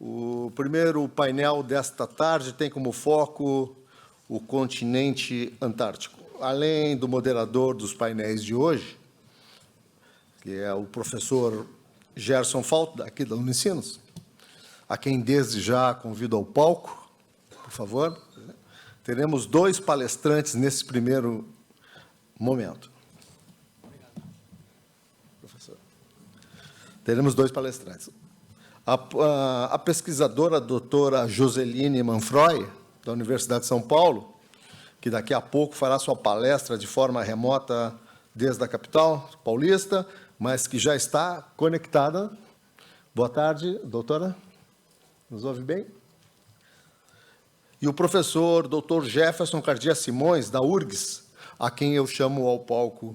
O primeiro painel desta tarde tem como foco o continente antártico. Além do moderador dos painéis de hoje, que é o professor Gerson Falt, aqui da Unicinos, a quem desde já convido ao palco, por favor. Teremos 2 palestrantes nesse primeiro momento. Obrigado. Professor. Teremos 2 palestrantes. A pesquisadora doutora Joseline Manfroy, da Universidade de São Paulo, que daqui a pouco fará sua palestra de forma remota desde a capital paulista, mas que já está conectada. Boa tarde, doutora. Nos ouve bem? E o professor doutor Jefferson Cardia Simões, da URGS, a quem eu chamo ao palco.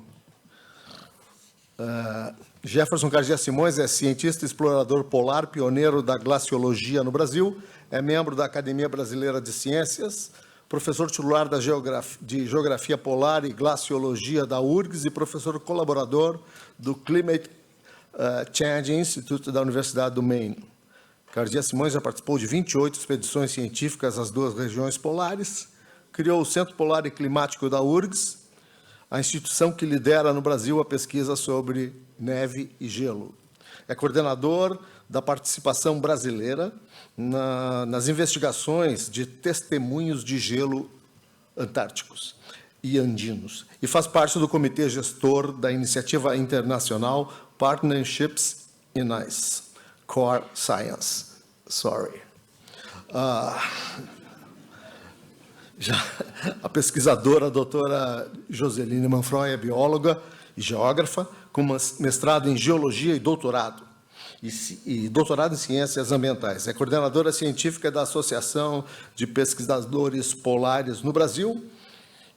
Jefferson Cardia Simões é cientista explorador polar, pioneiro da glaciologia no Brasil, é membro da Academia Brasileira de Ciências, professor titular de Geografia Polar e Glaciologia da URGS e professor colaborador do Climate Change Institute da Universidade do Maine. Cardia Simões já participou de 28 expedições científicas às 2 regiões polares, criou o Centro Polar e Climático da URGS, a instituição que lidera no Brasil a pesquisa sobre neve e gelo. É coordenador da participação brasileira nas investigações de testemunhos de gelo antárticos e andinos, e faz parte do comitê gestor da iniciativa internacional Partnerships in Ice, Core Science. A pesquisadora a doutora Joseline Manfroy é bióloga e geógrafa, com mestrado em geologia e doutorado em ciências ambientais. É coordenadora científica da Associação de Pesquisadores Polares no Brasil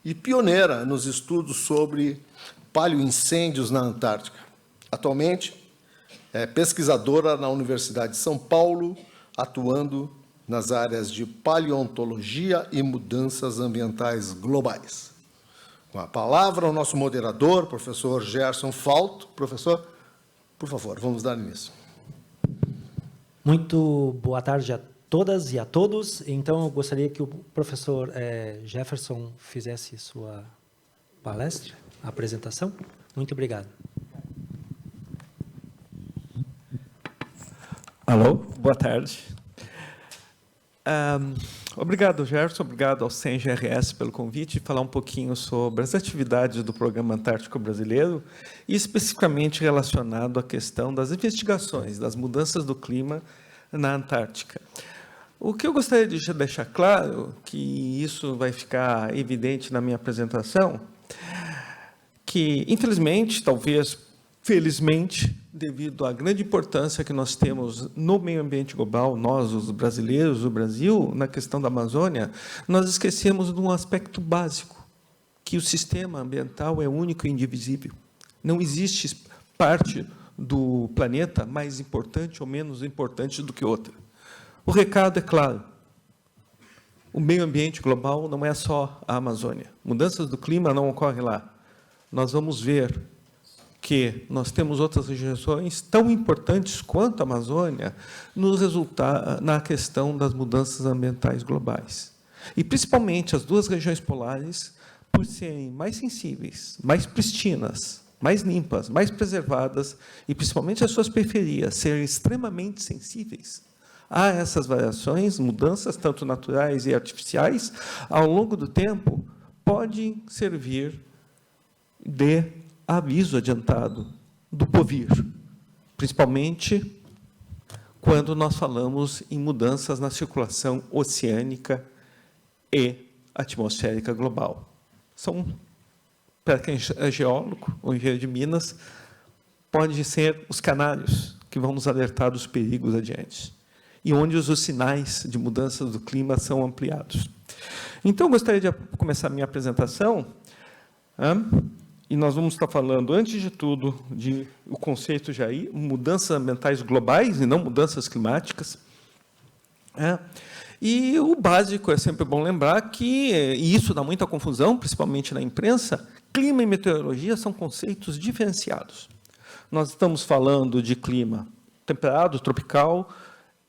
e pioneira nos estudos sobre paleoincêndios na Antártica. Atualmente, é pesquisadora na Universidade de São Paulo, atuando nas áreas de paleontologia e mudanças ambientais globais. Com a palavra, o nosso moderador, professor Gerson Falt. Professor, por favor, vamos dar início. Muito boa tarde a todas e a todos. Então, eu gostaria que o professor Jefferson fizesse sua palestra, a apresentação. Muito obrigado. Alô, boa tarde. Obrigado, Gerson, obrigado ao CENGRS pelo convite, falar um pouquinho sobre as atividades do Programa Antártico Brasileiro e especificamente relacionado à questão das investigações das mudanças do clima na Antártica. O que eu gostaria de deixar claro, que isso vai ficar evidente na minha apresentação, que, infelizmente, talvez felizmente, devido à grande importância que nós temos no meio ambiente global, nós, os brasileiros, o Brasil, na questão da Amazônia, nós esquecemos de um aspecto básico, que o sistema ambiental é único e indivisível. Não existe parte do planeta mais importante ou menos importante do que outra. O recado é claro. O meio ambiente global não é só a Amazônia. Mudanças do clima não ocorrem lá. Nós vamos ver que nós temos outras regiões tão importantes quanto a Amazônia na questão das mudanças ambientais globais. E, principalmente, as 2 regiões polares, por serem mais sensíveis, mais pristinas, mais limpas, mais preservadas, e, principalmente, as suas periferias serem extremamente sensíveis a essas variações, mudanças, tanto naturais e artificiais, ao longo do tempo, podem servir de aviso adiantado do porvir, principalmente quando nós falamos em mudanças na circulação oceânica e atmosférica global. Para quem é geólogo ou engenheiro de Minas, pode ser os canários que vão nos alertar dos perigos adiante, e onde os sinais de mudanças do clima são ampliados. Então, eu gostaria de começar a minha apresentação, e nós vamos estar falando, antes de tudo, o conceito já aí, mudanças ambientais globais e não mudanças climáticas. E o básico é sempre bom lembrar que, e isso dá muita confusão, principalmente na imprensa, clima e meteorologia são conceitos diferenciados. Nós estamos falando de clima temperado, tropical,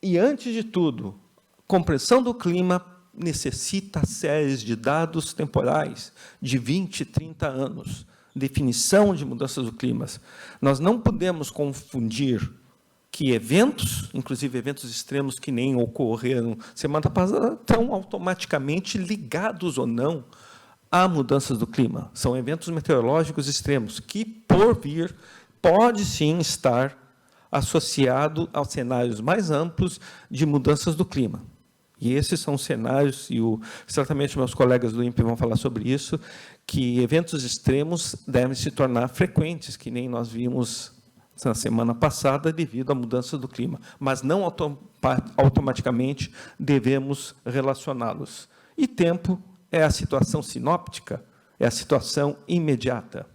E, antes de tudo, compreensão do clima necessita séries de dados temporais de 20, 30 anos. Definição de mudanças do clima. Nós não podemos confundir que eventos, inclusive eventos extremos que nem ocorreram semana passada, estão automaticamente ligados ou não a mudanças do clima. São eventos meteorológicos extremos que, por vir, pode sim estar associado aos cenários mais amplos de mudanças do clima. E esses são os cenários, e certamente meus colegas do INPE vão falar sobre isso, que eventos extremos devem se tornar frequentes, que nem nós vimos na semana passada, devido à mudança do clima. Mas não automaticamente devemos relacioná-los. E tempo é a situação sinóptica, é a situação imediata.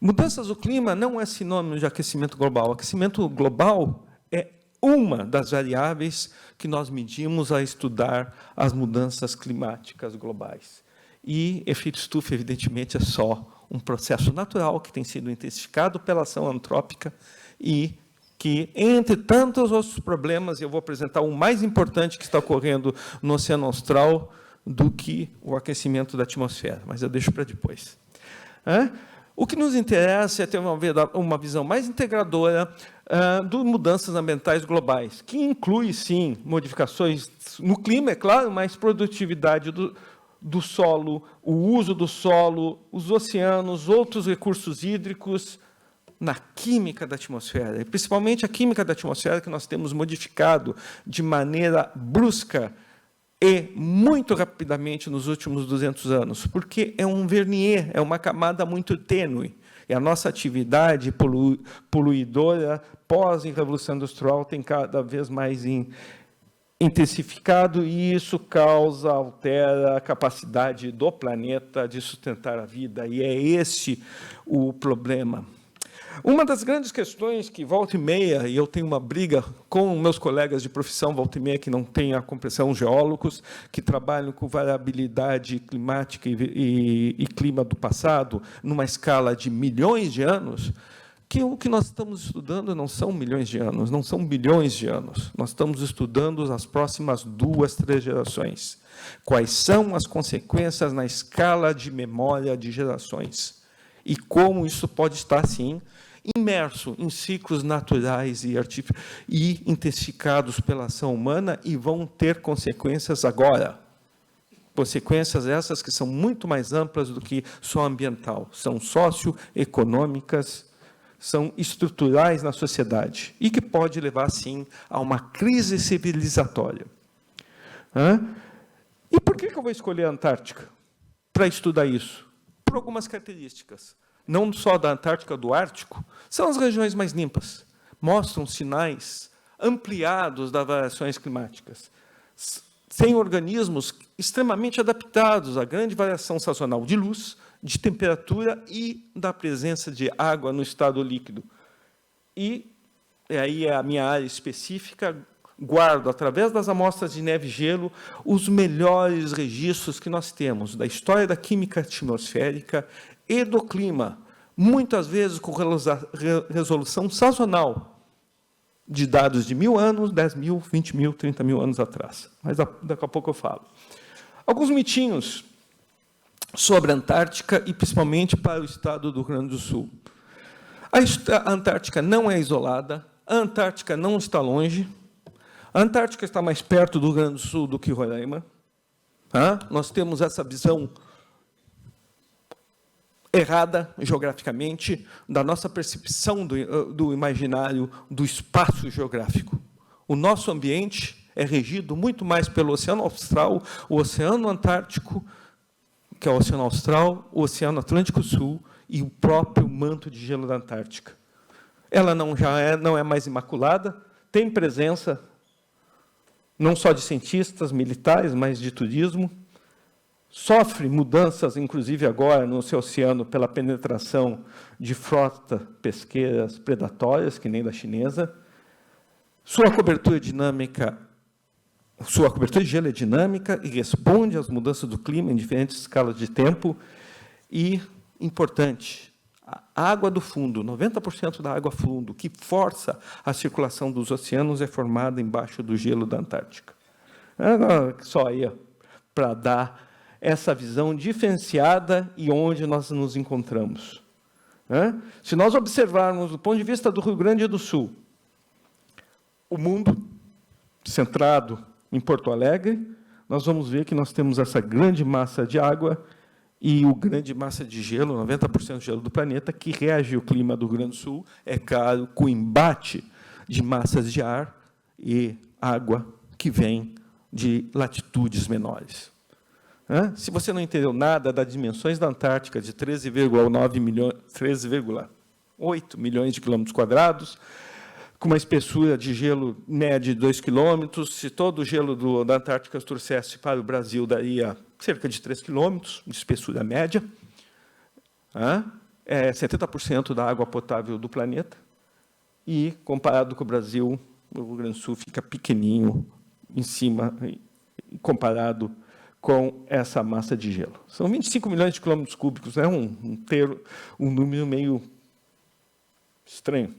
Mudanças do clima não é sinônimo de aquecimento global. Aquecimento global é uma das variáveis que nós medimos a estudar as mudanças climáticas globais. E efeito estufa, evidentemente, é só um processo natural que tem sido intensificado pela ação antrópica e que, entre tantos outros problemas, eu vou apresentar o mais importante que está ocorrendo no Oceano Austral do que o aquecimento da atmosfera, mas eu deixo para depois. O que nos interessa é ter uma visão mais integradora de mudanças ambientais globais, que inclui, sim, modificações no clima, é claro, mas produtividade do solo, o uso do solo, os oceanos, outros recursos hídricos, na química da atmosfera, e principalmente a química da atmosfera que nós temos modificado de maneira brusca e muito rapidamente nos últimos 200 anos, porque é um vernier, é uma camada muito tênue. E a nossa atividade poluidora pós-revolução industrial tem cada vez mais intensificado, e isso altera a capacidade do planeta de sustentar a vida, e é esse o problema. Uma das grandes questões que, volta e meia, e eu tenho uma briga com meus colegas de profissão, volta e meia, que não têm a compreensão, geólogos, que trabalham com variabilidade climática e clima do passado, numa escala de milhões de anos, que o que nós estamos estudando não são milhões de anos, não são bilhões de anos. Nós estamos estudando as próximas 2, 3 gerações. Quais são as consequências na escala de memória de gerações? E como isso pode estar, sim, imerso em ciclos naturais e intensificados pela ação humana, e vão ter consequências agora. Consequências essas que são muito mais amplas do que só ambiental. São socioeconômicas, são estruturais na sociedade, e que pode levar, sim, a uma crise civilizatória. E por que eu vou escolher a Antártica para estudar isso? Por algumas características. Não só da Antártica, do Ártico, são as regiões mais limpas, mostram sinais ampliados das variações climáticas. Tem organismos extremamente adaptados à grande variação sazonal de luz, de temperatura e da presença de água no estado líquido. E aí é a minha área específica, guardo, através das amostras de neve e gelo, os melhores registros que nós temos da história da química atmosférica e do clima, muitas vezes com resolução sazonal, de dados de 1000 anos, 10 mil, 20 mil, 30 mil anos atrás. Mas daqui a pouco eu falo. Alguns mitinhos sobre a Antártica, e principalmente para o estado do Rio Grande do Sul. A Antártica não é isolada, a Antártica não está longe, a Antártica está mais perto do Rio Grande do Sul do que Roraima. Nós temos essa visão errada, geograficamente, da nossa percepção do imaginário do espaço geográfico. O nosso ambiente é regido muito mais pelo Oceano Austral, o Oceano Antártico, que é o Oceano Austral, o Oceano Atlântico Sul e o próprio manto de gelo da Antártica. Ela não é mais imaculada, tem presença não só de cientistas, militares, mas de turismo, sofre mudanças, inclusive agora, no seu oceano, pela penetração de frotas pesqueiras predatórias, que nem da chinesa. Sua cobertura de gelo é dinâmica e responde às mudanças do clima em diferentes escalas de tempo. E, importante, A água do fundo, 90% da água fundo, que força a circulação dos oceanos, é formada embaixo do gelo da Antártica. Só aí, para dar essa visão diferenciada e onde nós nos encontramos. Se nós observarmos do ponto de vista do Rio Grande do Sul, o mundo centrado em Porto Alegre, nós vamos ver que nós temos essa grande massa de água e o grande massa de gelo, 90% do gelo do planeta, que reage ao clima do Rio Grande do Sul, é claro, com o embate de massas de ar e água que vem de latitudes menores. Se você não entendeu nada das dimensões da Antártica, de 13,8 milhões de quilômetros quadrados, com uma espessura de gelo média de 2 quilômetros, se todo o gelo da Antártica trouxesse para o Brasil, daria cerca de 3 quilômetros de espessura média. É 70% da água potável do planeta. E, comparado com o Brasil, o Rio Grande do Sul fica pequenininho em cima, comparado com essa massa de gelo. São 25 milhões de quilômetros cúbicos, né? um número meio estranho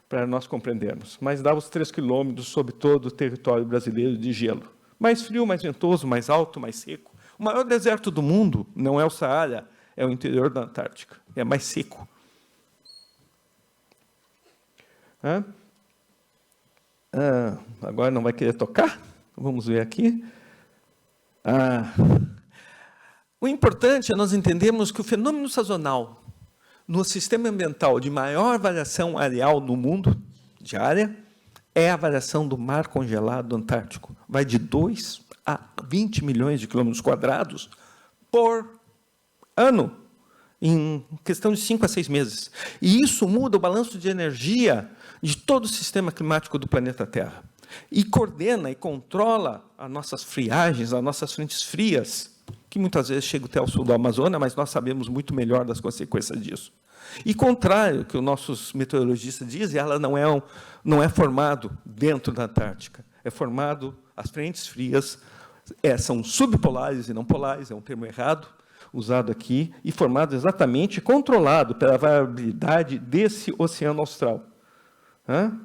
para nós compreendermos, mas dá os 3 quilômetros sobre todo o território brasileiro de gelo. Mais frio, mais ventoso, mais alto, mais seco. O maior deserto do mundo não é o Saara, é o interior da Antártica. É mais seco. Agora não vai querer tocar? Vamos ver aqui. O importante é nós entendermos que o fenômeno sazonal no sistema ambiental de maior variação areal no mundo, diária, é a variação do mar congelado antártico. Vai de 2 a 20 milhões de quilômetros quadrados por ano, em questão de 5 a 6 meses. E isso muda o balanço de energia de todo o sistema climático do planeta Terra. E coordena e controla as nossas friagens, as nossas frentes frias, que muitas vezes chegam até o sul do Amazonas, mas nós sabemos muito melhor das consequências disso. E, contrário ao que os nossos meteorologistas dizem, ela não é formado dentro da Antártica. É formado, as frentes frias são subpolares e não polares, é um termo errado, usado aqui, e formado exatamente, controlado pela variabilidade desse oceano austral.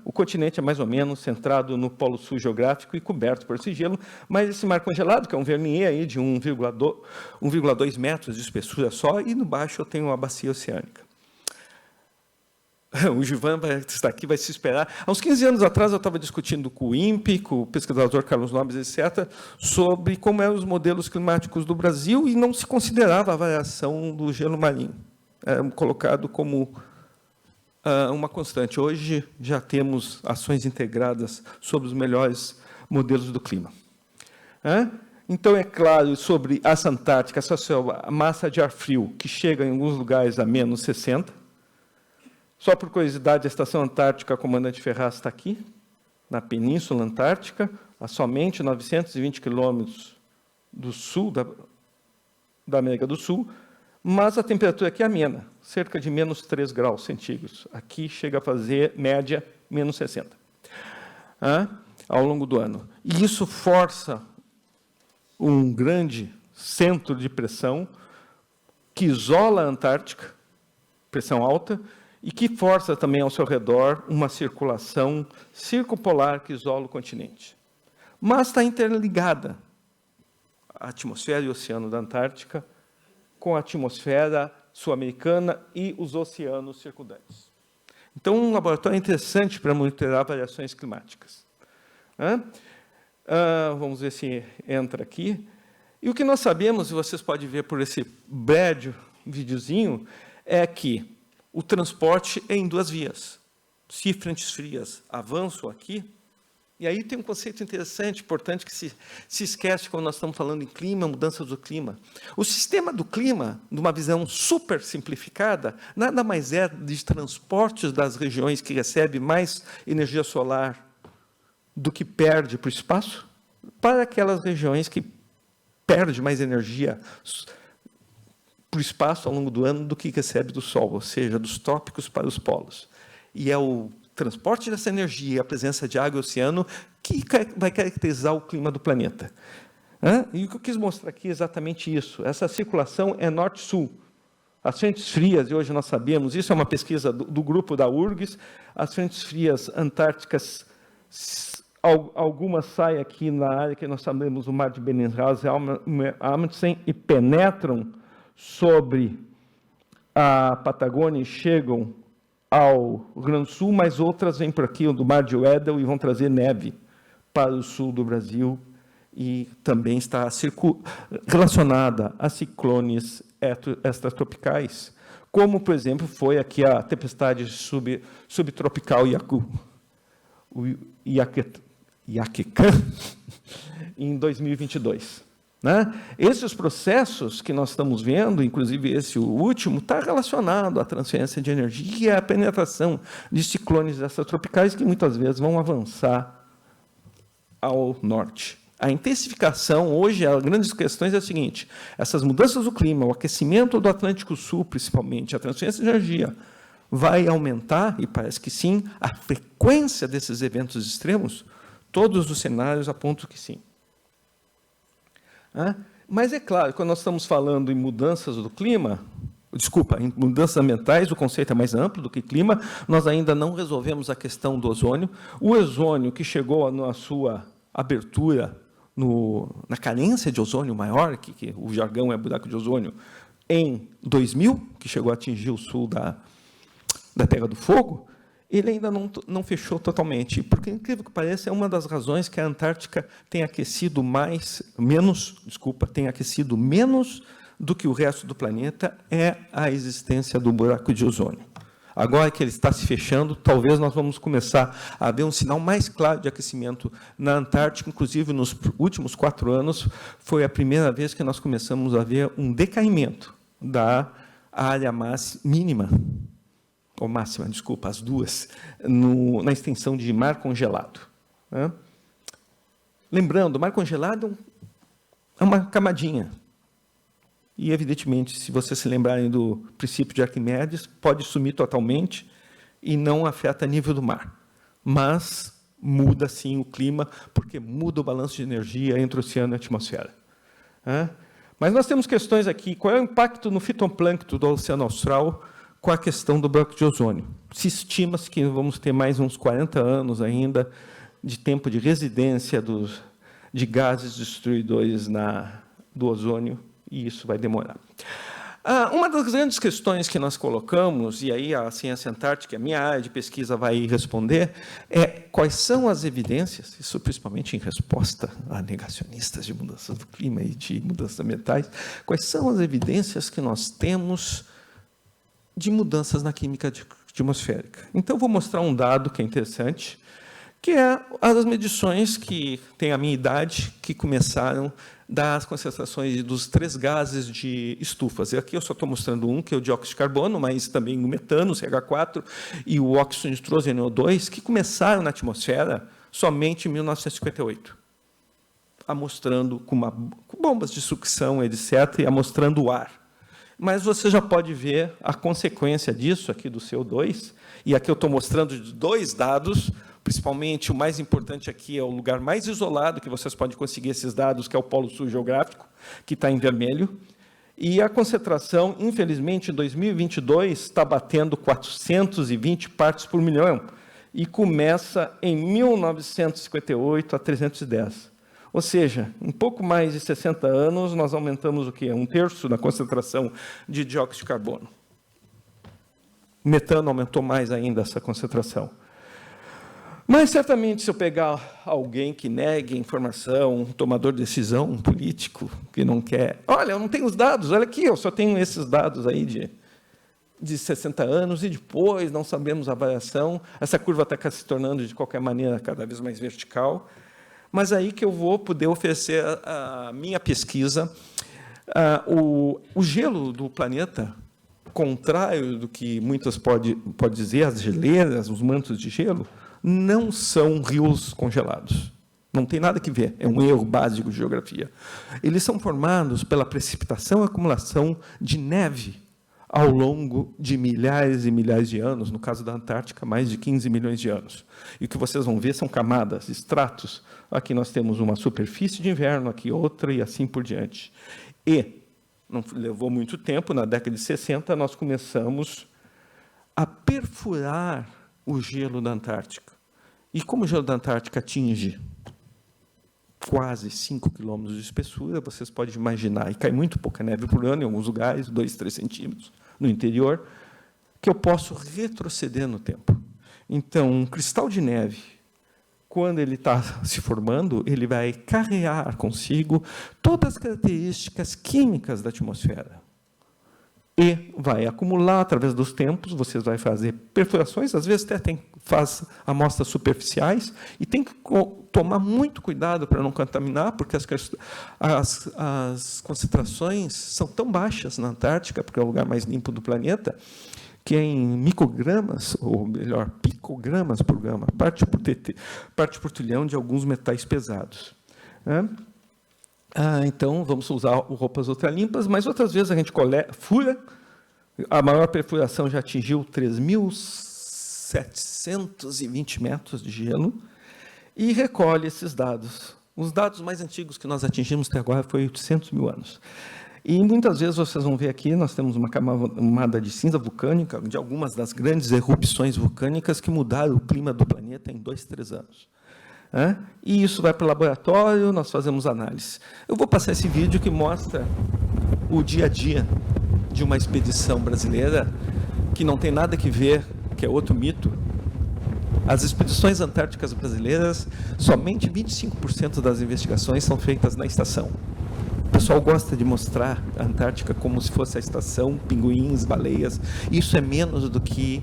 O continente é mais ou menos centrado no polo sul geográfico e coberto por esse gelo, mas esse mar congelado, que é um vernier aí de 1,2 metros de espessura só, e no baixo eu tenho uma bacia oceânica. O Gilvan vai estar aqui, vai se esperar. Há uns 15 anos atrás, eu estava discutindo com o INPE, com o pesquisador Carlos Nobres, etc., sobre como eram os modelos climáticos do Brasil, e não se considerava a variação do gelo marinho. Era colocado como uma constante. Hoje já temos ações integradas sobre os melhores modelos do clima. Então, é claro, sobre essa Antártica, essa massa de ar frio, que chega em alguns lugares a menos 60. Só por curiosidade, a Estação Antártica Comandante Ferraz está aqui, na Península Antártica, a somente 920 quilômetros do sul da América do Sul, mas a temperatura aqui é amena, cerca de menos 3 graus centígrados. Aqui chega a fazer, média, menos 60, ao longo do ano. E isso força um grande centro de pressão que isola a Antártica, pressão alta, e que força também ao seu redor uma circulação circumpolar que isola o continente. Mas está interligada a atmosfera e o oceano da Antártica com a atmosfera sul-americana e os oceanos circundantes. Então, um laboratório interessante para monitorar variações climáticas. Vamos ver se entra aqui. E o que nós sabemos, e vocês podem ver por esse breve videozinho, é que o transporte é em 2 vias. Se frentes frias avançam aqui, e aí tem um conceito interessante, importante, que se esquece quando nós estamos falando em clima, mudança do clima. O sistema do clima, numa visão super simplificada, nada mais é de transportes das regiões que recebem mais energia solar do que perde para o espaço, para aquelas regiões que perdem mais energia para o espaço ao longo do ano do que recebe do Sol, ou seja, dos trópicos para os polos. E é o transporte dessa energia e a presença de água e oceano que vai caracterizar o clima do planeta. E o que eu quis mostrar aqui é exatamente isso. Essa circulação é norte-sul. As frentes frias, e hoje nós sabemos, isso é uma pesquisa do grupo da URGS, as frentes frias antárticas, algumas saem aqui na área que nós sabemos, o mar de Beringhausen e Amundsen, e penetram sobre a Patagônia e chegam ao Rio Grande do Sul, mas outras vêm por aqui, do mar de Weddell, e vão trazer neve para o sul do Brasil, e também está relacionada a ciclones extratropicais, como, por exemplo, foi aqui a tempestade subtropical Iaquecã, em 2022. Né? Esses processos que nós estamos vendo, inclusive esse último, está relacionado à transferência de energia e à penetração de ciclones extratropicais que muitas vezes vão avançar ao norte. A intensificação, hoje, as grandes questões é a seguinte: essas mudanças do clima, o aquecimento do Atlântico Sul, principalmente, a transferência de energia, vai aumentar, e parece que sim, a frequência desses eventos extremos? Todos os cenários apontam que sim. Mas é claro, quando nós estamos falando em mudanças do clima, em mudanças ambientais, o conceito é mais amplo do que clima, nós ainda não resolvemos a questão do ozônio. O ozônio, que chegou na sua abertura, na carência de ozônio maior, que o jargão é buraco de ozônio, em 2000, que chegou a atingir o sul da Terra do Fogo, ele ainda não fechou totalmente. Porque, incrível que pareça, é uma das razões que a Antártica tem aquecido menos do que o resto do planeta, é a existência do buraco de ozônio. Agora que ele está se fechando, talvez nós vamos começar a ver um sinal mais claro de aquecimento na Antártica. Inclusive, nos últimos 4 anos, foi a primeira vez que nós começamos a ver um decaimento da área mínima, ou máxima, desculpa, as duas, na extensão de mar congelado. Né? Lembrando, o mar congelado é uma camadinha. E, evidentemente, se vocês se lembrarem do princípio de Arquimedes, pode sumir totalmente e não afeta o nível do mar. Mas muda, sim, o clima, porque muda o balanço de energia entre o oceano e a atmosfera. Mas nós temos questões aqui. Qual é o impacto no fitoplâncton do Oceano Austral com a questão do buraco de ozônio? Se estima-se que vamos ter mais uns 40 anos ainda de tempo de residência de gases destruidores do ozônio, e isso vai demorar. Uma das grandes questões que nós colocamos, e aí a ciência antártica, a minha área de pesquisa, vai responder, é quais são as evidências, isso principalmente em resposta a negacionistas de mudanças do clima e de mudanças ambientais, quais são as evidências que nós temos de mudanças na química atmosférica. Então, vou mostrar um dado que é interessante, que é as medições que têm a minha idade, que começaram das concentrações dos 3 gases de estufas. E aqui eu só estou mostrando um, que é o dióxido de carbono, mas também o metano, o CH4, e o óxido nitroso, NO2, que começaram na atmosfera somente em 1958, amostrando com bombas de sucção, etc., e amostrando o ar. Mas você já pode ver a consequência disso aqui do CO2, e aqui eu estou mostrando 2 dados, principalmente o mais importante aqui é o lugar mais isolado que vocês podem conseguir esses dados, que é o Polo Sul geográfico, que está em vermelho, e a concentração, infelizmente, em 2022, está batendo 420 partes por milhão, e começa em 1958 a 310. Ou seja, em pouco mais de 60 anos, nós aumentamos o quê? 1/3 da concentração de dióxido de carbono. O metano aumentou mais ainda essa concentração. Mas, certamente, se eu pegar alguém que negue a informação, um tomador de decisão, um político que não quer... Olha, eu não tenho os dados, olha aqui, eu só tenho esses dados aí de 60 anos, e depois não sabemos a variação. Essa curva está se tornando, de qualquer maneira, cada vez mais vertical. Mas aí que eu vou poder oferecer a minha pesquisa. O gelo do planeta, contrário do que muitas podem dizer, as geleiras, os mantos de gelo, não são rios congelados. Não tem nada que ver, é um erro básico de geografia. Eles são formados pela precipitação e acumulação de neve ao longo de milhares e milhares de anos, no caso da Antártica, mais de 15 milhões de anos. E o que vocês vão ver são camadas, estratos. Aqui nós temos uma superfície de inverno, aqui outra, e assim por diante. E não levou muito tempo, na década de 60, nós começamos a perfurar o gelo da Antártica. E como o gelo da Antártica atinge quase 5 quilômetros de espessura, vocês podem imaginar, e cai muito pouca neve por ano, em alguns lugares, 2, 3 centímetros no interior, que eu posso retroceder no tempo. Então, um cristal de neve, quando ele está se formando, ele vai carregar consigo todas as características químicas da atmosfera. E vai acumular através dos tempos, vocês vão fazer perfurações, às vezes até faz amostras superficiais, e tem que tomar muito cuidado para não contaminar, porque as concentrações são tão baixas na Antártica, porque é o lugar mais limpo do planeta, que é em microgramas, ou melhor, picogramas por grama, parte por trilhão de alguns metais pesados. Então, vamos usar roupas ultralimpas, mas outras vezes a gente fura. A maior perfuração já atingiu 3.720 metros de gelo e recolhe esses dados. Os dados mais antigos que nós atingimos até agora foi 800 mil anos. E muitas vezes vocês vão ver aqui, nós temos uma camada de cinza vulcânica de algumas das grandes erupções vulcânicas que mudaram o clima do planeta em 2, 3 anos. E isso vai para o laboratório, nós fazemos análise. Eu vou passar esse vídeo que mostra o dia a dia de uma expedição brasileira que não tem nada que ver, que é outro mito. As expedições antárticas brasileiras, somente 25% das investigações são feitas na estação. O pessoal gosta de mostrar a Antártica como se fosse a estação, pinguins, baleias. Isso é menos do que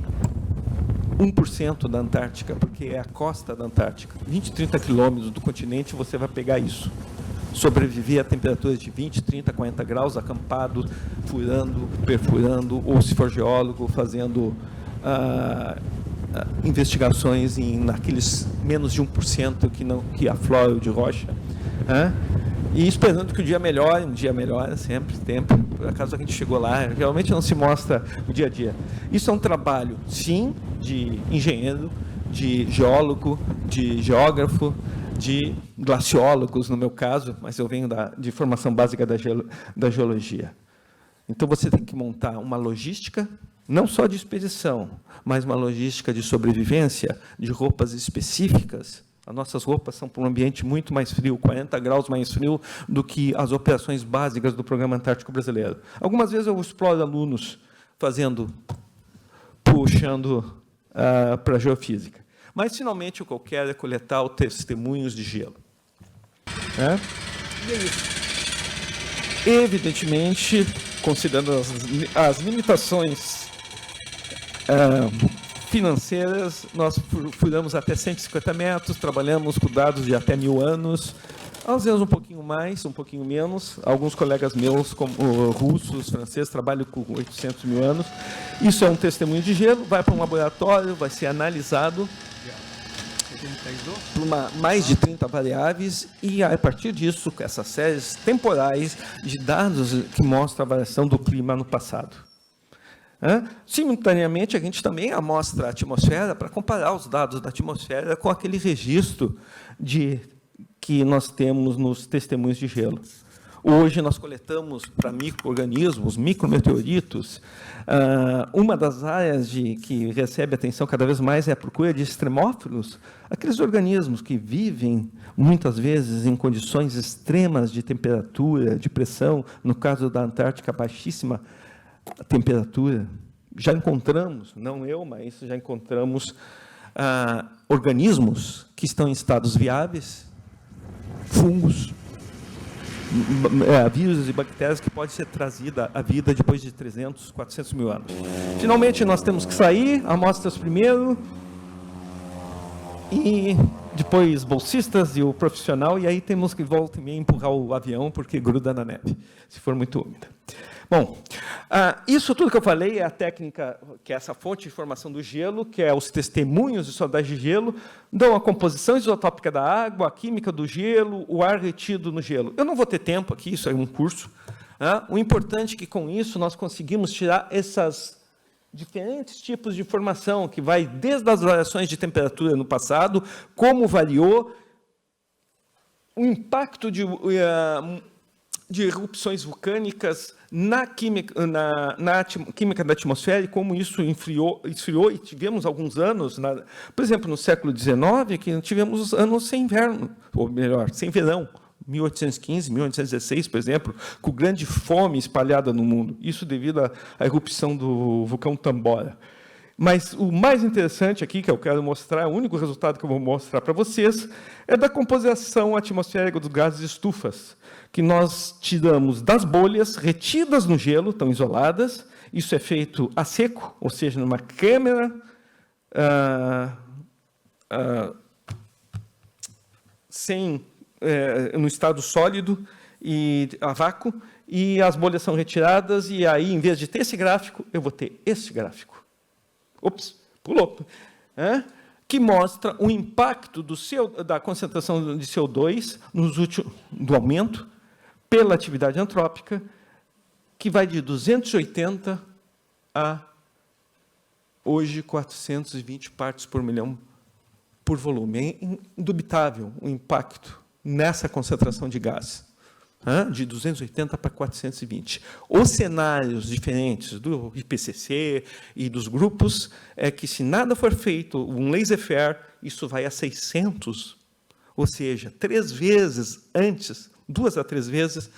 1% da Antártica, porque é a costa da Antártica. 20, 30 quilômetros do continente, você vai pegar isso. Sobreviver a temperaturas de 20, 30, 40 graus, acampado, furando, perfurando, ou se for geólogo, fazendo investigações naqueles menos de 1% que aflora de rocha. E esperando que o dia melhore, um dia melhora sempre, tempo. Por acaso a gente chegou lá, realmente não se mostra o dia a dia. Isso é um trabalho, sim, de engenheiro, de geólogo, de geógrafo, de glaciólogos, no meu caso, mas eu venho de formação básica da geologia. Então, você tem que montar uma logística, não só de expedição, mas uma logística de sobrevivência, de roupas específicas. As nossas roupas são para um ambiente muito mais frio, 40 graus mais frio do que as operações básicas do Programa Antártico Brasileiro. Algumas vezes eu exploro alunos puxando para a geofísica. Mas, finalmente, o que eu quero é coletar os testemunhos de gelo. E é isso. Evidentemente, considerando as limitações financeiras, nós furamos até 150 metros, trabalhamos com dados de até 1000 anos, às vezes um pouquinho mais, um pouquinho menos. Alguns colegas meus, como russos, franceses, trabalham com 800 mil anos. Isso é um testemunho de gelo, vai para um laboratório, vai ser analisado por mais de 30 variáveis, e a partir disso, essas séries temporais de dados que mostram a variação do clima no passado. Simultaneamente, a gente também amostra a atmosfera para comparar os dados da atmosfera com aquele registro que nós temos nos testemunhos de gelo. Hoje, nós coletamos para micro-organismos, micrometeoritos. Uma das áreas que recebe atenção cada vez mais é a procura de extremófilos, aqueles organismos que vivem, muitas vezes, em condições extremas de temperatura, de pressão, no caso da Antártica, baixíssima temperatura. Já encontramos, não eu, mas já encontramos organismos que estão em estados viáveis, fungos, vírus e bactérias que podem ser trazida à vida depois de 300, 400 mil anos. Finalmente, nós temos que sair, amostras primeiro, e depois bolsistas e o profissional, e aí temos que voltar e meia empurrar o avião, porque gruda na neve, se for muito úmida. Bom, isso tudo que eu falei é a técnica, que é essa fonte de informação do gelo, que é os testemunhos de sondagem de gelo, dão a composição isotópica da água, a química do gelo, o ar retido no gelo. Eu não vou ter tempo aqui, isso é um curso. O importante é que, com isso, nós conseguimos tirar essas diferentes tipos de informação, que vai desde as variações de temperatura no passado, como variou, o impacto de erupções vulcânicas na química da atmosfera e como isso esfriou, e tivemos alguns anos, por exemplo, no século XIX, que tivemos anos sem inverno, ou melhor, sem verão, 1815, 1816, por exemplo, com grande fome espalhada no mundo, isso devido à erupção do vulcão Tambora. Mas o mais interessante aqui, que eu quero mostrar, o único resultado que eu vou mostrar para vocês, é da composição atmosférica dos gases estufas, que nós tiramos das bolhas retidas no gelo, estão isoladas. Isso é feito a seco, ou seja, numa câmara no estado sólido e a vácuo, e as bolhas são retiradas, e aí, em vez de ter esse gráfico, eu vou ter esse gráfico. Ops, pulou. Que mostra o impacto da concentração de CO2 do aumento pela atividade antrópica, que vai de 280 a, hoje, 420 partes por milhão por volume. É indubitável o impacto nessa concentração de gases, de 280 para 420. Os cenários diferentes do IPCC e dos grupos é que, se nada for feito, um laissez-faire, isso vai a 600, ou seja, 3 vezes antes, 2 a 3 vezes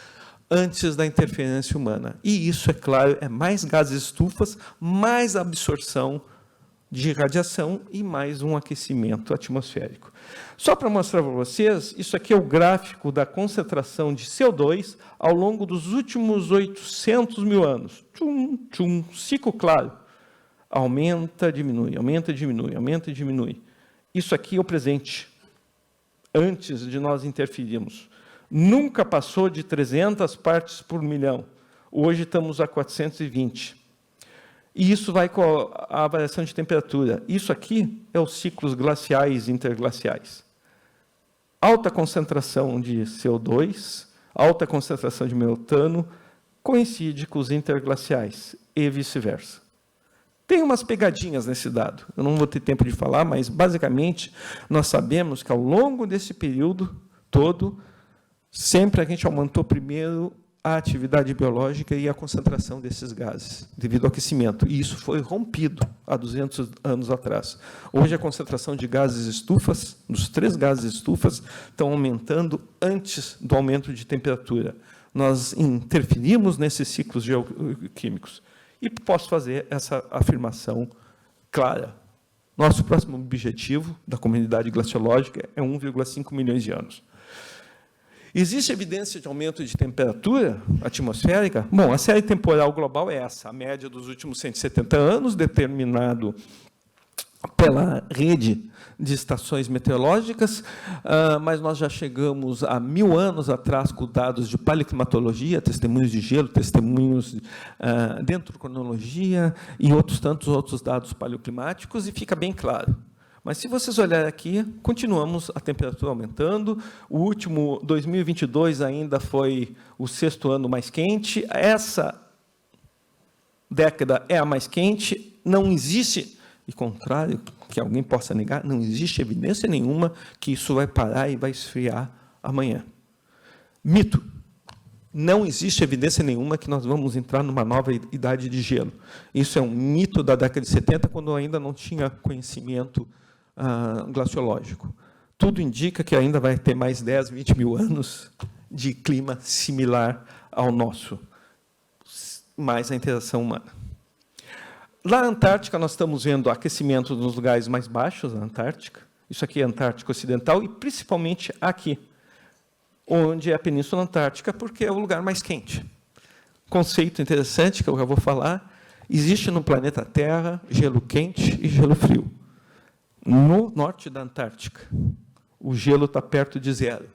antes da interferência humana. E isso, é claro, é mais gases estufas, mais absorção de radiação e mais um aquecimento atmosférico. Só para mostrar para vocês, isso aqui é o gráfico da concentração de CO2 ao longo dos últimos 800 mil anos. Ciclo claro. Aumenta, diminui, aumenta, diminui, aumenta e diminui. Isso aqui é o presente, antes de nós interferirmos. Nunca passou de 300 partes por milhão. Hoje estamos a 420. E isso vai com a variação de temperatura. Isso aqui é os ciclos glaciais e interglaciais. Alta concentração de CO2, alta concentração de metano, coincide com os interglaciais, e vice-versa. Tem umas pegadinhas nesse dado. Eu não vou ter tempo de falar, mas, basicamente, nós sabemos que, ao longo desse período todo, sempre a gente aumentou primeiro a atividade biológica e a concentração desses gases, devido ao aquecimento. E isso foi rompido há 200 anos atrás. Hoje, a concentração de gases estufas, dos 3 gases estufas, estão aumentando antes do aumento de temperatura. Nós interferimos nesses ciclos geoquímicos. E posso fazer essa afirmação clara. Nosso próximo objetivo da comunidade glaciológica é 1,5 milhões de anos. Existe evidência de aumento de temperatura atmosférica? Bom, a série temporal global é essa, a média dos últimos 170 anos, determinado pela rede de estações meteorológicas, mas nós já chegamos a 1000 anos atrás com dados de paleoclimatologia, testemunhos de gelo, testemunhos de dendrocronologia e tantos outros dados paleoclimáticos, e fica bem claro. Mas, se vocês olharem aqui, continuamos a temperatura aumentando. O último, 2022, ainda foi o 6º ano mais quente. Essa década é a mais quente. Não existe, e contrário que alguém possa negar, não existe evidência nenhuma que isso vai parar e vai esfriar amanhã. Mito. Não existe evidência nenhuma que nós vamos entrar numa nova idade de gelo. Isso é um mito da década de 70, quando ainda não tinha conhecimento glaciológico. Tudo indica que ainda vai ter mais 10, 20 mil anos de clima similar ao nosso, mais a interação humana. Lá na Antártica, nós estamos vendo aquecimento nos lugares mais baixos da Antártica. Isso aqui é a Antártica Ocidental, e principalmente aqui, onde é a Península Antártica, porque é o lugar mais quente. Conceito interessante, que eu já vou falar: existe no planeta Terra gelo quente e gelo frio. No norte da Antártica, o gelo está perto de 0.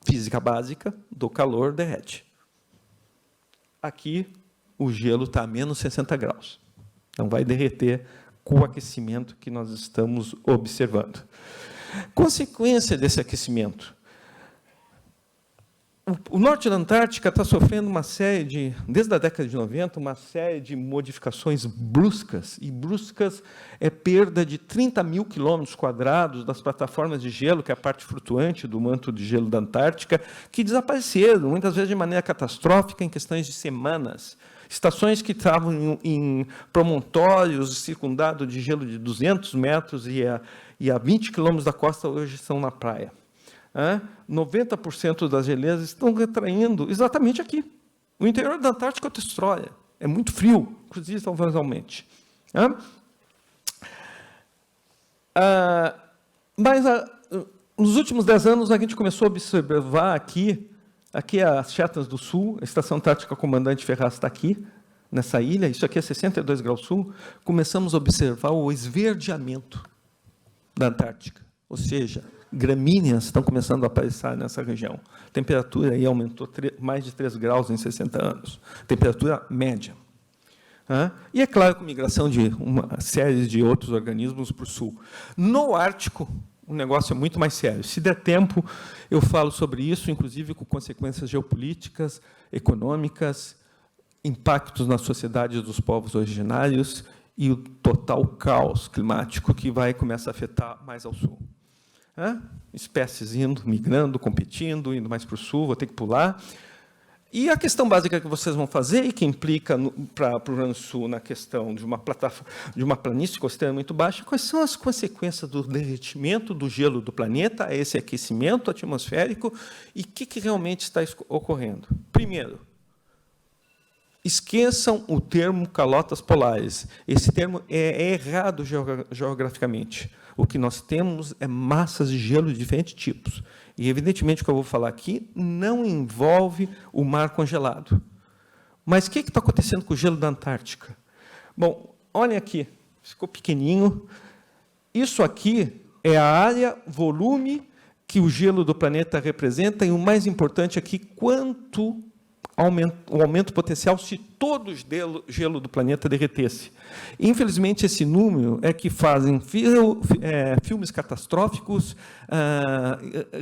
Física básica, do calor derrete. Aqui, o gelo está a menos 60 graus. Não vai derreter com o aquecimento que nós estamos observando. Consequência desse aquecimento: o norte da Antártica está sofrendo uma série de, desde a década de 90, uma série de modificações bruscas, e bruscas é perda de 30 mil quilômetros quadrados das plataformas de gelo, que é a parte flutuante do manto de gelo da Antártica, que desapareceram, muitas vezes de maneira catastrófica, em questões de semanas. Estações que estavam em promontórios circundados de gelo de 200 metros e a 20 quilômetros da costa hoje estão na praia. 90% das geleiras estão retraindo exatamente aqui. O interior da Antártica é outra história. É muito frio, inclusive, talvez. Mas, nos últimos 10 anos, a gente começou a observar aqui é as Shetlands do Sul, a Estação Antártica Comandante Ferraz está aqui, nessa ilha, isso aqui é 62 graus sul, começamos a observar o esverdeamento da Antártica, ou seja, gramíneas estão começando a aparecer nessa região. A temperatura aí aumentou mais de 3 graus em 60 anos, temperatura média. E, é claro, com migração de uma série de outros organismos para o sul. No Ártico, o negócio é muito mais sério. Se der tempo, eu falo sobre isso, inclusive com consequências geopolíticas, econômicas, impactos na sociedade dos povos originários e o total caos climático que vai começar a afetar mais ao sul. Espécies indo, migrando, competindo, indo mais para o sul, vou ter que pular. E a questão básica que vocês vão fazer, e que implica para o Rio Grande do Sul na questão de uma planície costeira muito baixa, quais são as consequências do derretimento do gelo do planeta, esse aquecimento atmosférico, e o que realmente está ocorrendo? Primeiro, esqueçam o termo calotas polares. Esse termo é errado geograficamente. O que nós temos é massas de gelo de diferentes tipos. E, evidentemente, o que eu vou falar aqui não envolve o mar congelado. Mas o que está acontecendo com o gelo da Antártica? Bom, olhem aqui, ficou pequenininho. Isso aqui é a área, volume que o gelo do planeta representa, e o mais importante aqui, quanto o aumento potencial se todo o gelo do planeta derretesse. Infelizmente, esse número é que fazem filmes catastróficos,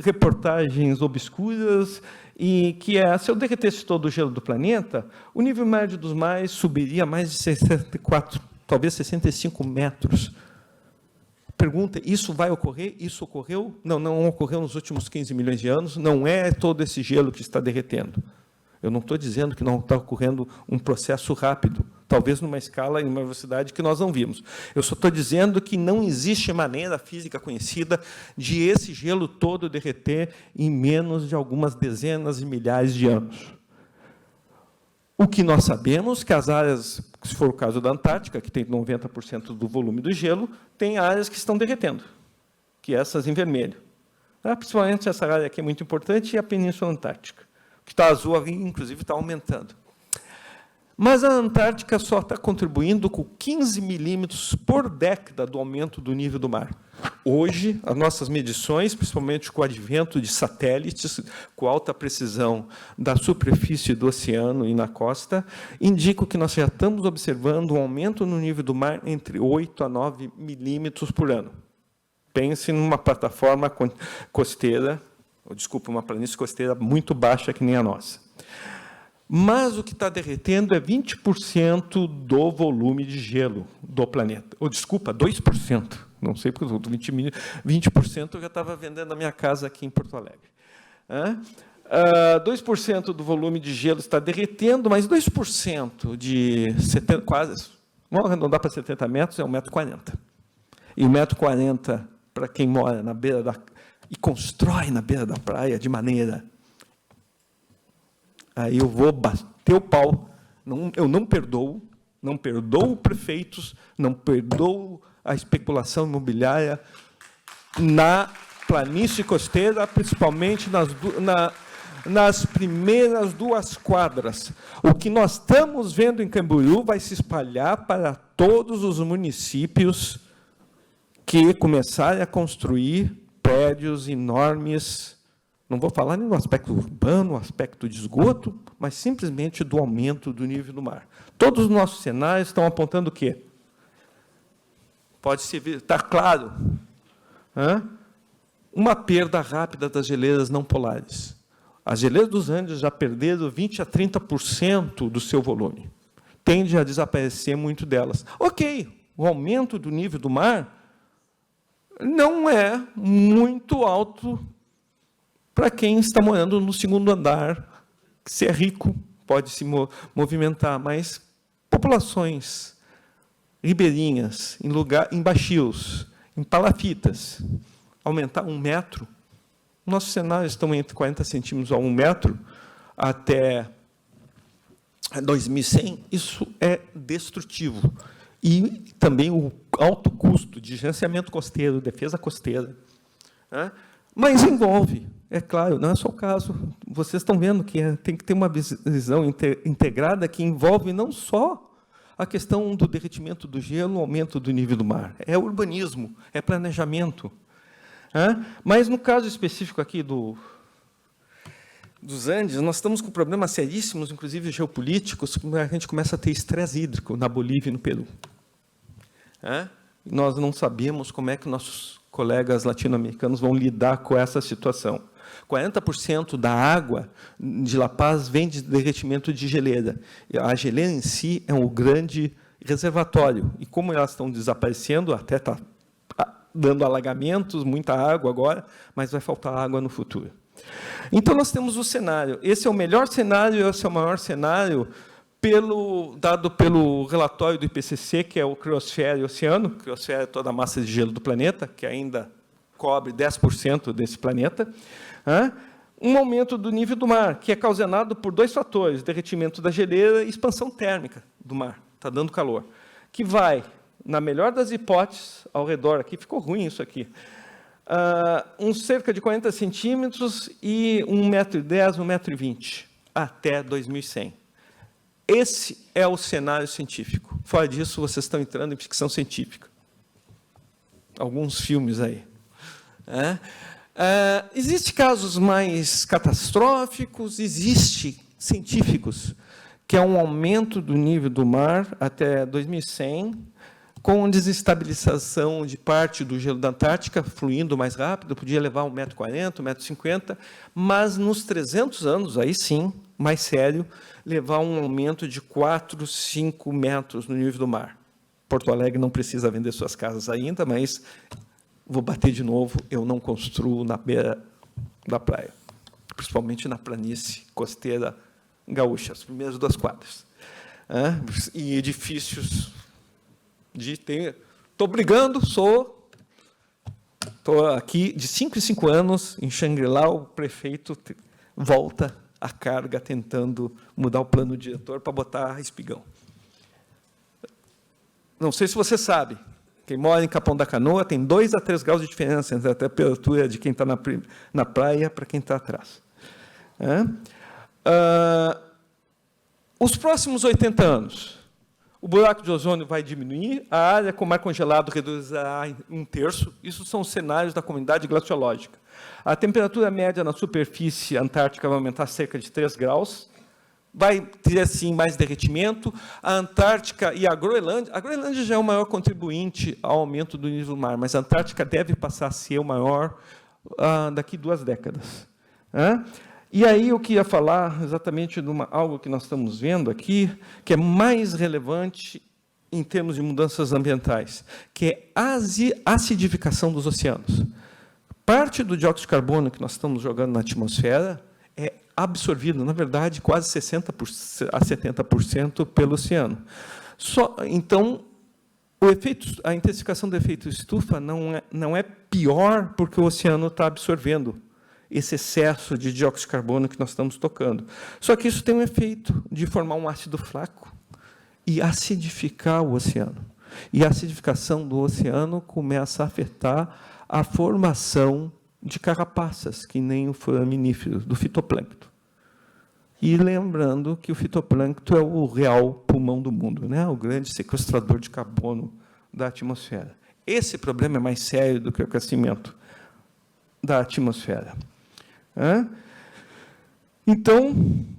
reportagens obscuras, e que se eu derretesse todo o gelo do planeta, o nível médio dos mares subiria a mais de 64, talvez 65 metros. Pergunta, isso vai ocorrer? Isso ocorreu? Não ocorreu nos últimos 15 milhões de anos, não é todo esse gelo que está derretendo. Eu não estou dizendo que não está ocorrendo um processo rápido, talvez numa escala e numa velocidade que nós não vimos. Eu só estou dizendo que não existe maneira física conhecida de esse gelo todo derreter em menos de algumas dezenas de milhares de anos. O que nós sabemos é que as áreas, se for o caso da Antártica, que tem 90% do volume do gelo, tem áreas que estão derretendo, que essas em vermelho. Principalmente essa área aqui é muito importante, e a Península Antártica. Que está azul ali, inclusive, está aumentando. Mas a Antártica só está contribuindo com 15 milímetros por década do aumento do nível do mar. Hoje, as nossas medições, principalmente com o advento de satélites com alta precisão da superfície do oceano e na costa, indicam que nós já estamos observando um aumento no nível do mar entre 8 a 9 milímetros por ano. Pense numa plataforma costeira, uma planície costeira muito baixa, que nem a nossa. Mas o que está derretendo é 20% do volume de gelo do planeta. 2%. Não sei porque 20% eu já estava vendendo a minha casa aqui em Porto Alegre. 2% do volume de gelo está derretendo, mas 2% de 70, quase, vamos arredondar para 70 metros, é 1,40 m. E 1,40 m, para quem mora na beira e constrói na beira da praia de maneira... Aí eu vou bater o pau, eu não perdoo prefeitos, não perdoo a especulação imobiliária na planície costeira, principalmente nas primeiras 2 quadras. O que nós estamos vendo em Camboriú vai se espalhar para todos os municípios que começarem a construir prédios enormes, não vou falar nem no aspecto urbano, no aspecto de esgoto, mas simplesmente do aumento do nível do mar. Todos os nossos cenários estão apontando o quê? Pode estar claro, uma perda rápida das geleiras não polares. As geleiras dos Andes já perderam 20% a 30% do seu volume. Tende a desaparecer muito delas. Ok, o aumento do nível do mar não é muito alto para quem está morando no segundo andar, se é rico, pode se movimentar, mas populações ribeirinhas, em baixios, em palafitas, aumentar 1 metro, nossos cenários estão entre 40 centímetros a 1 metro até 2100, isso é destrutivo. E também o alto custo de gerenciamento costeiro, defesa costeira. Né? Mas envolve, é claro, não é só o caso. Vocês estão vendo que tem que ter uma visão integrada que envolve não só a questão do derretimento do gelo, o aumento do nível do mar. É urbanismo, é planejamento. Mas, no caso específico aqui dos Andes, nós estamos com problemas seríssimos, inclusive geopolíticos, a gente começa a ter estresse hídrico na Bolívia e no Peru. Nós não sabemos como é que nossos colegas latino-americanos vão lidar com essa situação. 40% da água de La Paz vem de derretimento de geleira. A geleira em si é um grande reservatório. E como elas estão desaparecendo, até está dando alagamentos, muita água agora, mas vai faltar água no futuro. Então, nós temos o cenário. Esse é o melhor cenário, esse é o maior cenário, dado pelo relatório do IPCC, que é o Criosfera e Oceano. Criosfera é toda a massa de gelo do planeta, que ainda cobre 10% desse planeta. Um aumento do nível do mar, que é causado por 2 fatores, derretimento da geleira e expansão térmica do mar, está dando calor, que vai, na melhor das hipóteses, ao redor, aqui ficou ruim isso aqui, cerca de 40 centímetros e 1,10 m, 1,20 m, até 2100. Esse é o cenário científico. Fora disso, vocês estão entrando em ficção científica. Alguns filmes aí. Existem casos mais catastróficos, existem científicos, que é um aumento do nível do mar até 2100, com desestabilização de parte do gelo da Antártica, fluindo mais rápido, podia levar 1,40 m, 1,50 m, mas nos 300 anos, aí sim, mais sério, levar um aumento de 4, 5 metros no nível do mar. Porto Alegre não precisa vender suas casas ainda, mas vou bater de novo, eu não construo na beira da praia, principalmente na planície costeira gaúcha, as primeiras 2 quadras. E edifícios de ter... Estou brigando, estou aqui de 5 em 5 anos, em Xangri-Lá, o prefeito volta a carga tentando mudar o plano diretor para botar espigão. Não sei se você sabe, quem mora em Capão da Canoa tem 2 a 3 graus de diferença entre a temperatura de quem está na praia para quem está atrás. Os próximos 80 anos, o buraco de ozônio vai diminuir, a área com mar congelado reduzirá em 1/3. Isso são os cenários da comunidade glaciológica. A temperatura média na superfície antártica vai aumentar cerca de 3 graus. Vai ter, assim, mais derretimento. A Antártica e a Groenlândia já é o maior contribuinte ao aumento do nível do mar, mas a Antártica deve passar a ser o maior daqui 2 décadas. E aí eu queria falar exatamente de algo que nós estamos vendo aqui, que é mais relevante em termos de mudanças ambientais, que é a acidificação dos oceanos. Parte do dióxido de carbono que nós estamos jogando na atmosfera é absorvido, na verdade, quase 60% a 70% pelo oceano. Então, a intensificação do efeito estufa não é pior porque o oceano está absorvendo esse excesso de dióxido de carbono que nós estamos tocando. Só que isso tem um efeito de formar um ácido flaco e acidificar o oceano. E a acidificação do oceano começa a afetar a formação de carapaças, que nem o foraminífero, do fitoplâncton. E lembrando que o fitoplâncton é o real pulmão do mundo, né? O grande sequestrador de carbono da atmosfera. Esse problema é mais sério do que o aquecimento da atmosfera. Então,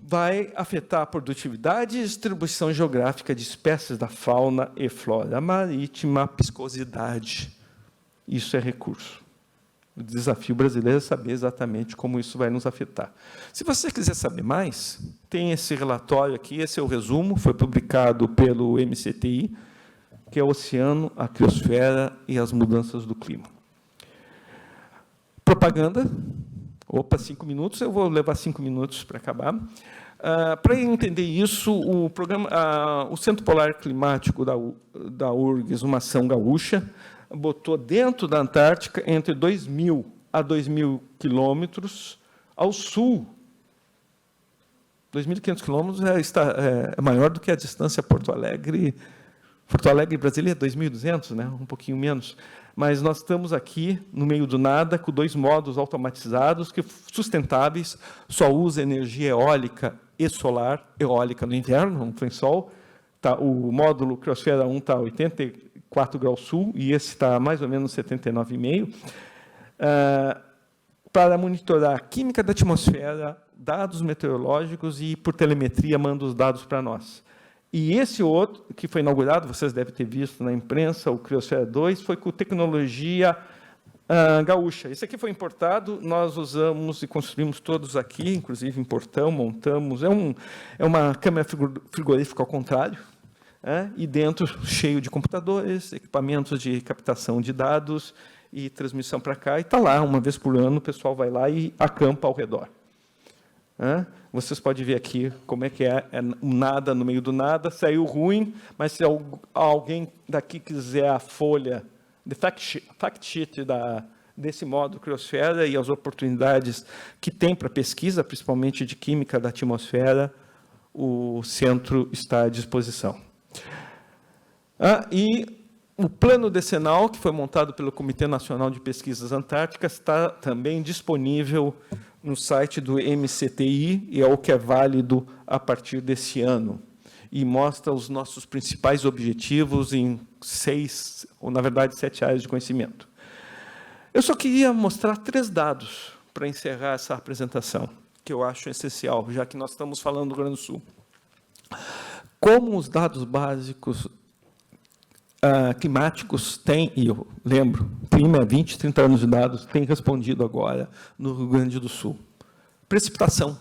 vai afetar a produtividade e distribuição geográfica de espécies da fauna e flora marítima, a piscosidade. Isso é recurso. O desafio brasileiro é saber exatamente como isso vai nos afetar. Se você quiser saber mais, tem esse relatório aqui, esse é o resumo, foi publicado pelo MCTI, que é o Oceano, a Criosfera e as Mudanças do Clima. Propaganda. Opa, 5 minutos, eu vou levar 5 minutos para acabar. Para entender isso, o Centro Polar Climático da URGS, uma ação gaúcha, botou dentro da Antártica entre 2.000 a 2.000 quilômetros ao sul. 2.500 quilômetros é maior do que a distância Porto Alegre. Porto Alegre, Brasília, é 2.200, né? Um pouquinho menos. Mas nós estamos aqui, no meio do nada, com 2 módulos automatizados, que sustentáveis, só usa energia eólica e solar, eólica no inverno, não tem sol. O módulo Criosfera 1 está a 84 graus sul, e esse está a mais ou menos 79,5, para monitorar a química da atmosfera, dados meteorológicos e, por telemetria, manda os dados para nós. E esse outro, que foi inaugurado, vocês devem ter visto na imprensa, o Criosfera 2, foi com tecnologia gaúcha. Esse aqui foi importado, nós usamos e construímos todos aqui, inclusive importamos, montamos. É uma câmera frigorífica ao contrário, e dentro cheio de computadores, equipamentos de captação de dados e transmissão para cá. E está lá, uma vez por ano, o pessoal vai lá e acampa ao redor. Vocês podem ver aqui como é que é um nada no meio do nada. Saiu ruim, mas se alguém daqui quiser a folha de fact sheet desse módulo Criosfera e as oportunidades que tem para pesquisa, principalmente de química da atmosfera, o centro está à disposição. E o plano decenal, que foi montado pelo Comitê Nacional de Pesquisas Antárticas, está também disponível no site do MCTI, e é o que é válido a partir desse ano. E mostra os nossos principais objetivos em 6, ou na verdade 7 áreas de conhecimento. Eu só queria mostrar 3 dados para encerrar essa apresentação, que eu acho essencial, já que nós estamos falando do Rio Grande do Sul. Como os dados básicos climáticos têm, e eu lembro, clima 20, 30 anos de dados, tem respondido agora no Rio Grande do Sul. Precipitação.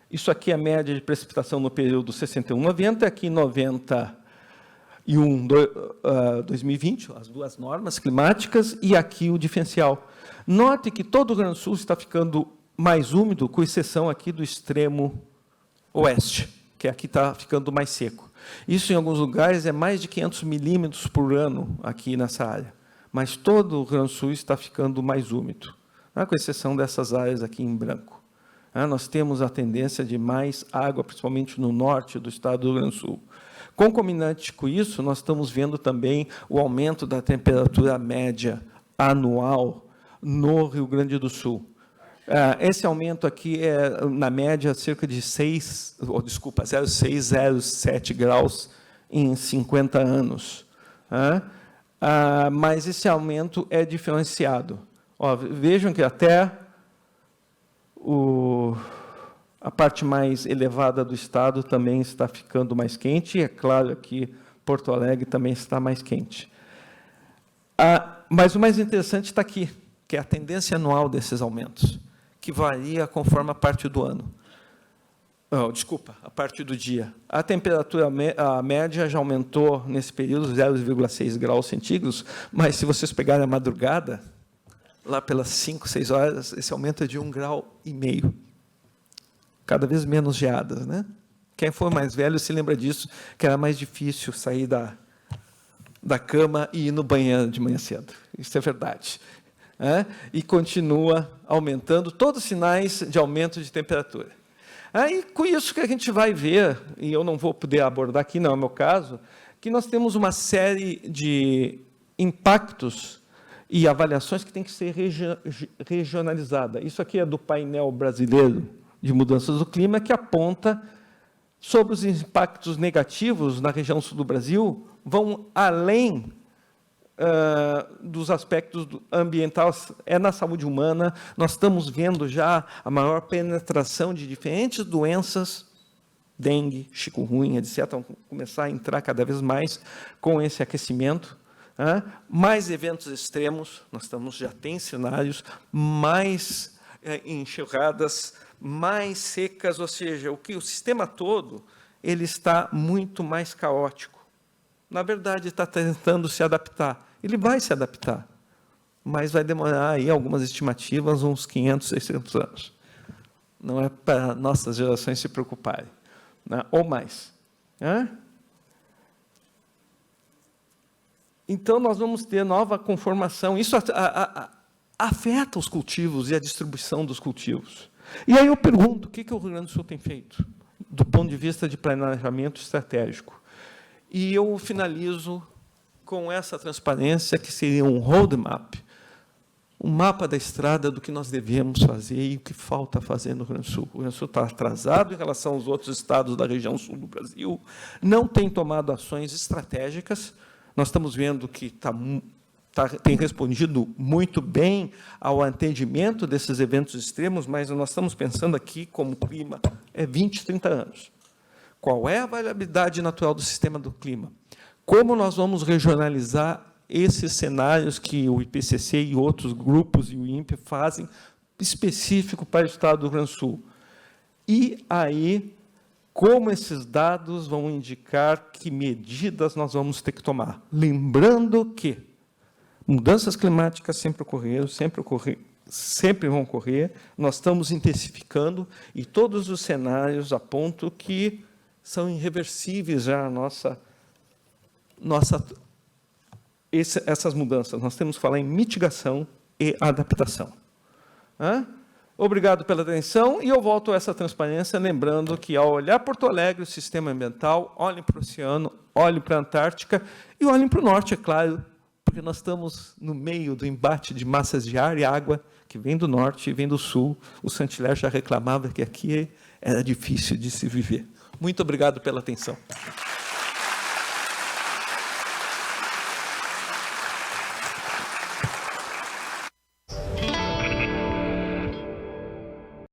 Isso aqui é a média de precipitação no período 61-90, aqui 91-2020, as 2 normas climáticas, e aqui o diferencial. Note que todo o Rio Grande do Sul está ficando mais úmido, com exceção aqui do extremo oeste, que aqui está ficando mais seco. Isso, em alguns lugares, é mais de 500 milímetros por ano aqui nessa área. Mas todo o Rio Grande do Sul está ficando mais úmido, com exceção dessas áreas aqui em branco. Nós temos a tendência de mais água, principalmente no norte do estado do Rio Grande do Sul. Concomitante com isso, nós estamos vendo também o aumento da temperatura média anual no Rio Grande do Sul. Esse aumento aqui é, na média, cerca de 0,607 graus em 50 anos. Mas esse aumento é diferenciado. Vejam que até a parte mais elevada do estado também está ficando mais quente, e é claro que Porto Alegre também está mais quente. Mas o mais interessante está aqui, que é a tendência anual desses aumentos, que varia conforme a parte do ano. A parte do dia. A temperatura média já aumentou nesse período 0,6 graus centígrados, mas se vocês pegarem a madrugada, lá pelas 5, 6 horas, esse aumento é de 1,5 grau. Cada vez menos geadas, né? Quem for mais velho se lembra disso, que era mais difícil sair da cama e ir no banheiro de manhã cedo. Isso é verdade. E continua aumentando, todos os sinais de aumento de temperatura. E com isso que a gente vai ver, e eu não vou poder abordar aqui, não é o meu caso, que nós temos uma série de impactos e avaliações que tem que ser regionalizada. Isso aqui é do painel brasileiro de mudanças do clima, que aponta sobre os impactos negativos na região sul do Brasil, vão além dos aspectos ambientais, na saúde humana. Nós estamos vendo já a maior penetração de diferentes doenças, dengue, chikungunya, etc., vão começar a entrar cada vez mais com esse aquecimento. mais eventos extremos, já tem cenários, mais enxurradas, mais secas, ou seja, o sistema todo ele está muito mais caótico. Na verdade, está tentando se adaptar. Ele vai se adaptar, mas vai demorar, aí, algumas estimativas, uns 500, 600 anos. Não é para nossas gerações se preocuparem, né? Ou mais. Então, nós vamos ter nova conformação. Isso afeta os cultivos e a distribuição dos cultivos. E aí eu pergunto, o que o Rio Grande do Sul tem feito, do ponto de vista de planejamento estratégico? E eu finalizo com essa transparência, que seria um roadmap, um mapa da estrada do que nós devemos fazer e o que falta fazer no Rio Grande do Sul. O Rio Grande do Sul está atrasado em relação aos outros estados da região sul do Brasil, não tem tomado ações estratégicas. Nós estamos vendo que tem respondido muito bem ao atendimento desses eventos extremos, mas nós estamos pensando aqui como clima é 20, 30 anos. Qual é a variabilidade natural do sistema do clima? Como nós vamos regionalizar esses cenários que o IPCC e outros grupos e o INPE fazem específico para o estado do Rio Grande do Sul? E aí, como esses dados vão indicar que medidas nós vamos ter que tomar? Lembrando que mudanças climáticas sempre vão ocorrer, nós estamos intensificando, e todos os cenários apontam que são irreversíveis já essas mudanças. Nós temos que falar em mitigação e adaptação. Obrigado pela atenção, e eu volto a essa transparência, lembrando que, ao olhar Porto Alegre, o sistema ambiental, olhem para o oceano, olhem para a Antártica e olhem para o norte, é claro, porque nós estamos no meio do embate de massas de ar e água, que vem do norte e vem do sul. O Saint-Hilaire já reclamava que aqui era difícil de se viver. Muito obrigado pela atenção.